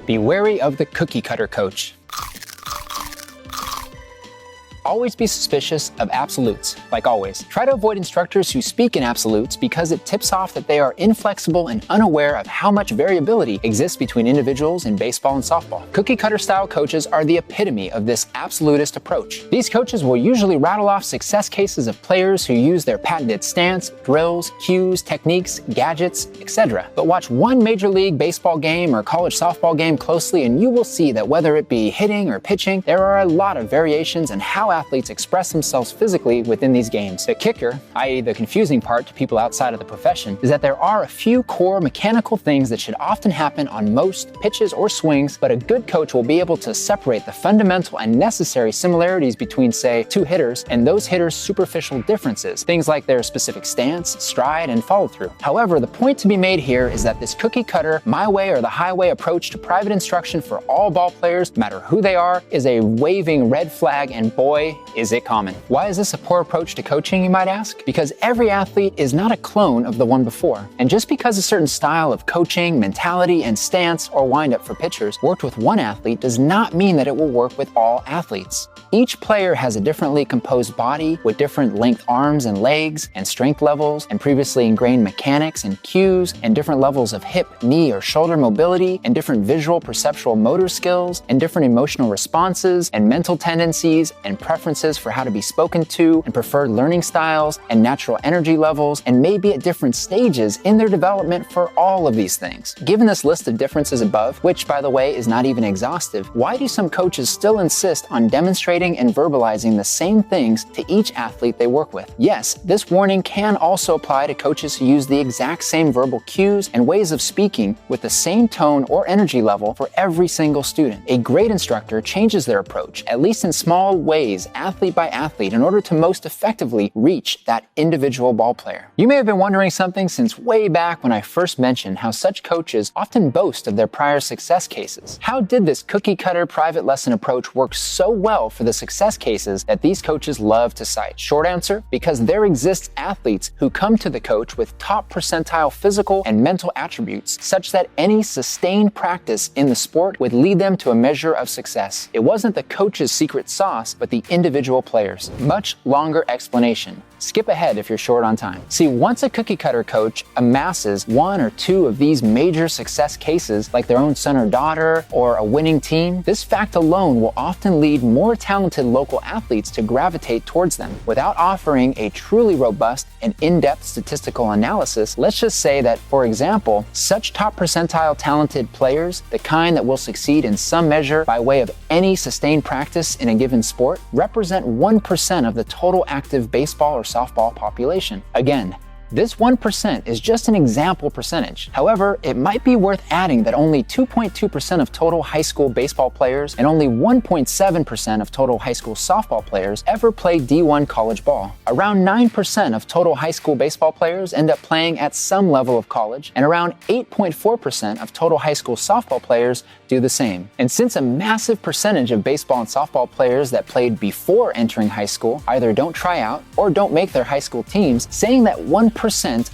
Be wary of the cookie cutter coach. Always be suspicious of absolutes, like always. Try to avoid instructors who speak in absolutes because it tips off that they are inflexible and unaware of how much variability exists between individuals in baseball and softball. Cookie cutter style coaches are the epitome of this absolutist approach. These coaches will usually rattle off success cases of players who use their patented stance, drills, cues, techniques, gadgets, etc. But watch one Major League Baseball game or college softball game closely and you will see that whether it be hitting or pitching, there are a lot of variations in how athletes express themselves physically within these games. The kicker, i.e. the confusing part to people outside of the profession, is that there are a few core mechanical things that should often happen on most pitches or swings, but a good coach will be able to separate the fundamental and necessary similarities between, say, two hitters and those hitters' superficial differences, things like their specific stance, stride, and follow-through. However, the point to be made here is that this cookie cutter, my way or the highway approach to private instruction for all ball players, no matter who they are, is a waving red flag, and boy, is it common. Why is this a poor approach to coaching, you might ask? Because every athlete is not a clone of the one before. And just because a certain style of coaching, mentality, and stance or windup for pitchers worked with one athlete does not mean that it will work with all athletes. Each player has a differently composed body with different length arms and legs and strength levels and previously ingrained mechanics and cues and different levels of hip, knee, or shoulder mobility and different visual perceptual motor skills and different emotional responses and mental tendencies and preferences for how to be spoken to and preferred learning styles and natural energy levels and maybe at different stages in their development for all of these things. Given this list of differences above, which by the way is not even exhaustive, why do some coaches still insist on demonstrating and verbalizing the same things to each athlete they work with? Yes, this warning can also apply to coaches who use the exact same verbal cues and ways of speaking with the same tone or energy level for every single student. A great instructor changes their approach, at least in small ways, athlete by athlete, in order to most effectively reach that individual ball player. You may have been wondering something since way back when I first mentioned how such coaches often boast of their prior success cases. How did this cookie cutter private lesson approach work so well for the success cases that these coaches love to cite? Short answer, because there exists athletes who come to the coach with top percentile physical and mental attributes such that any sustained practice in the sport would lead them to a measure of success. It wasn't the coach's secret sauce, but the individual players. Much longer explanation. Skip ahead if you're short on time. See, once a cookie cutter coach amasses one or two of these major success cases, like their own son or daughter or a winning team, this fact alone will often lead more talented local athletes to gravitate towards them. Without offering a truly robust and in-depth statistical analysis, let's just say that, for example, such top percentile talented players, the kind that will succeed in some measure by way of any sustained practice in a given sport, represent 1% of the total active baseball or softball population. Again, this 1% is just an example percentage. However, it might be worth adding that only 2.2% of total high school baseball players and only 1.7% of total high school softball players ever play D1 college ball. Around 9% of total high school baseball players end up playing at some level of college, and around 8.4% of total high school softball players do the same. And since a massive percentage of baseball and softball players that played before entering high school either don't try out or don't make their high school teams, saying that 1%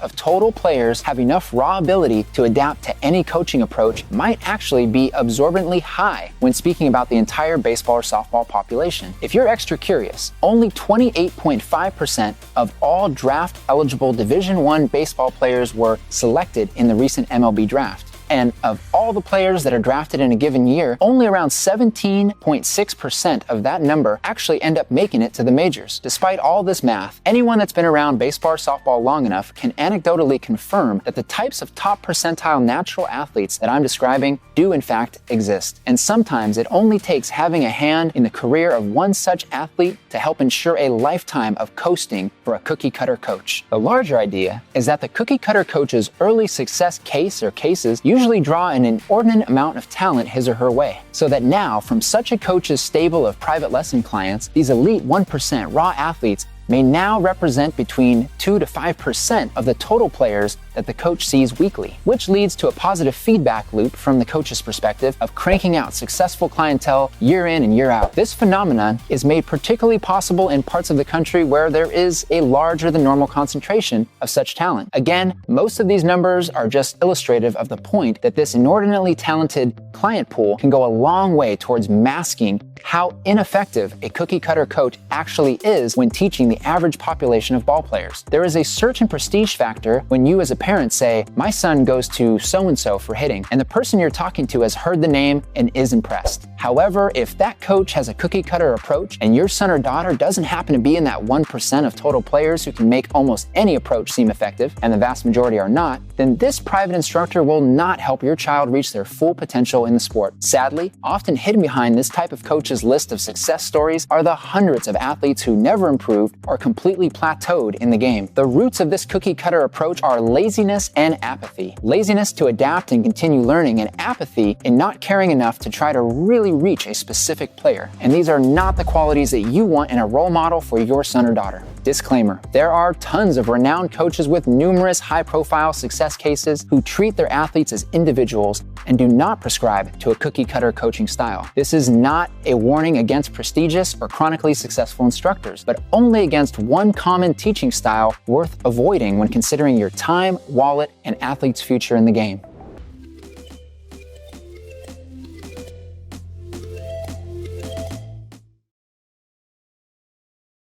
of total players have enough raw ability to adapt to any coaching approach might actually be absorbently high when speaking about the entire baseball or softball population. If you're extra curious, only 28.5% of all draft-eligible Division I baseball players were selected in the recent MLB draft. And of all the players that are drafted in a given year, only around 17.6% of that number actually end up making it to the majors. Despite all this math, anyone that's been around baseball or softball long enough can anecdotally confirm that the types of top percentile natural athletes that I'm describing do in fact exist. And sometimes it only takes having a hand in the career of one such athlete to help ensure a lifetime of coasting for a cookie cutter coach. The larger idea is that the cookie cutter coach's early success case or cases usually draw an inordinate amount of talent his or her way, so that now, from such a coach's stable of private lesson clients, these elite 1% raw athletes may now represent between 2 to 5% of the total players that the coach sees weekly, which leads to a positive feedback loop from the coach's perspective of cranking out successful clientele year in and year out. This phenomenon is made particularly possible in parts of the country where there is a larger than normal concentration of such talent. Again, most of these numbers are just illustrative of the point that this inordinately talented client pool can go a long way towards masking how ineffective a cookie-cutter coach actually is when teaching the average population of ball players. There is a certain prestige factor when you as a parent say, my son goes to so-and-so for hitting, and the person you're talking to has heard the name and is impressed. However, if that coach has a cookie-cutter approach and your son or daughter doesn't happen to be in that 1% of total players who can make almost any approach seem effective, and the vast majority are not, then this private instructor will not help your child reach their full potential in the sport. Sadly, often hidden behind this type of coach's list of success stories are the hundreds of athletes who never improved or completely plateaued in the game. The roots of this cookie-cutter approach are laziness and apathy. Laziness to adapt and continue learning, and apathy in not caring enough to try to really reach a specific player. And these are not the qualities that you want in a role model for your son or daughter. Disclaimer: there are tons of renowned coaches with numerous high-profile success cases who treat their athletes as individuals and do not prescribe to a cookie-cutter coaching style. This is not a warning against prestigious or chronically successful instructors, but only against one common teaching style worth avoiding when considering your time, wallet, and athlete's future in the game.